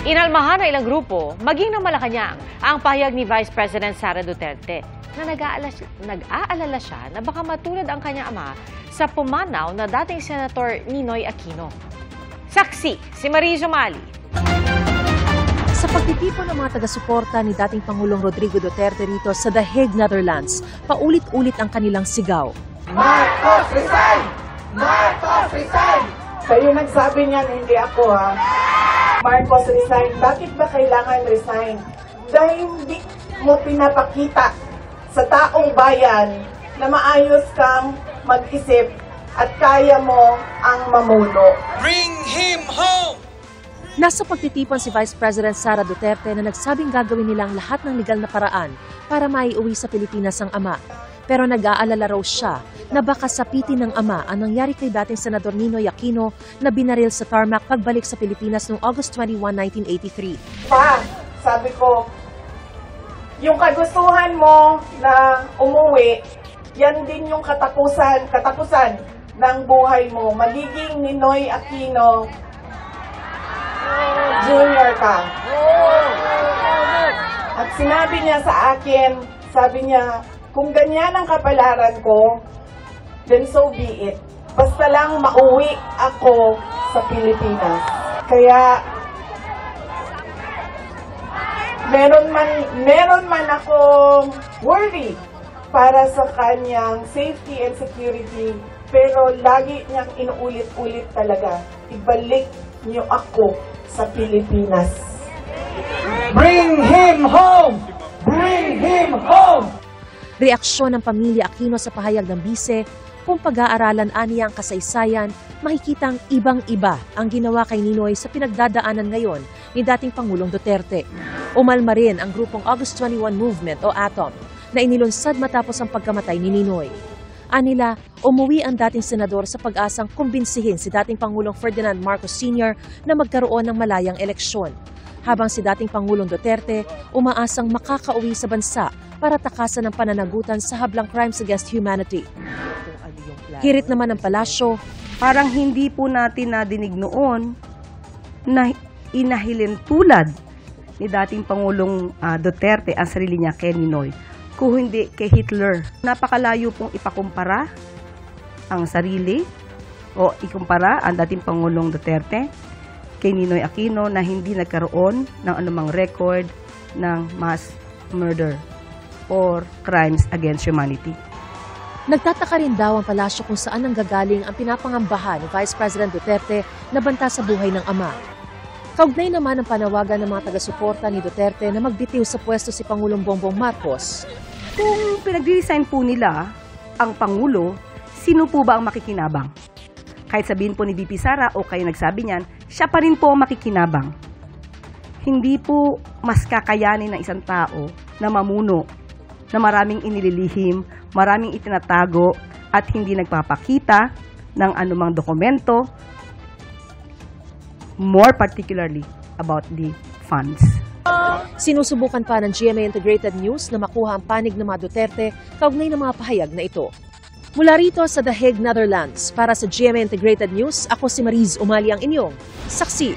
Inalmahan ng ilang grupo, maging ng Malacanang, ang pahayag ni Vice President Sara Duterte na nag-aalala siya na baka matulad ang kanyang ama sa pumanaw na dating Senator Ninoy Aquino. Saksi, si Mariz Umali. Sa pagtitipon ng mga taga-suporta ni dating Pangulong Rodrigo Duterte rito sa The Hague, Netherlands, paulit-ulit ang kanilang sigaw. Marcos resign! Marcos resign! Kayo nagsabi niyan, hindi ako ha. Marcos resign. Bakit ba kailangan resign? Dahil hindi mo pinapakita sa taong bayan na maayos kang mag-isip at kaya mo ang mamuno. Bring him home! Nasa pagtitipon si Vice President Sara Duterte na nagsabing gagawin nilang lahat ng legal na paraan para maiuwi sa Pilipinas ang ama. Pero nag-aalala raw siya na baka sapitin ng ama ang nangyari kay dating Senador Ninoy Aquino na binaril sa tarmac pagbalik sa Pilipinas noong August 21, 1983. Pa, sabi ko, yung kagustuhan mo na umuwi, yan din yung katapusan ng buhay mo. Magiging Ninoy Aquino Junior ka. At sinabi niya sa akin, sabi niya, kung ganyan ang kapalaran ko, then so be it. Basta lang mauwi ako sa Pilipinas. Kaya, meron man akong worry para sa kanyang safety and security, pero lagi niyang inuulit-ulit talaga, ibalik niyo ako sa Pilipinas. Bring him home! Bring him home! Reaksyon ng pamilya Aquino sa pahayag ng bise, kung pag-aaralan aniya ang kasaysayan, makikitang ibang-iba ang ginawa kay Ninoy sa pinagdadaanan ngayon ni dating Pangulong Duterte. Umalma rin ang grupong August 21 Movement o ATOM na inilunsad matapos ang pagkamatay ni Ninoy. Anila, umuwi ang dating senador sa pag-asang kumbinsihin si dating Pangulong Ferdinand Marcos Sr. na magkaroon ng malayang eleksyon. Habang si dating Pangulong Duterte umaasang makakauwi sa bansa para takasan ang pananagutan sa hablang crimes against humanity. Hirit naman ng palasyo, parang hindi po natin nadinig noon na inahilin tulad ni dating Pangulong Duterte ang sarili niya kay Ninoy, kung hindi kay Hitler. Napakalayo pong ipakumpara ang sarili o ikumpara ang dating Pangulong Duterte kay Ninoy Aquino na hindi nagkaroon ng anumang record ng mass murder or crimes against humanity. Nagtataka rin daw ang palasyo kung saan nanggagaling ang pinapangambahan ni Vice President Duterte na banta sa buhay ng ama. Kaugnay naman ang panawagan ng mga taga-suporta ni Duterte na magbitiw sa pwesto si Pangulong Bongbong Marcos. Kung pinag-resign po nila ang Pangulo, sino po ba ang makikinabang? Kahit sabihin po ni VP Sara o kayo nagsabi niyan, siya pa rin po ang makikinabang. Hindi po mas kakayanin ng isang tao na mamuno na maraming inililihim, maraming itinatago at hindi nagpapakita ng anumang dokumento, more particularly about the funds. Sinusubukan pa ng GMA Integrated News na makuha ang panig ng mga Duterte kaugnay ng mga pahayag na ito. Mula rito sa The Hague, Netherlands, para sa GMA Integrated News, ako si Mariz Umali ang inyong saksi.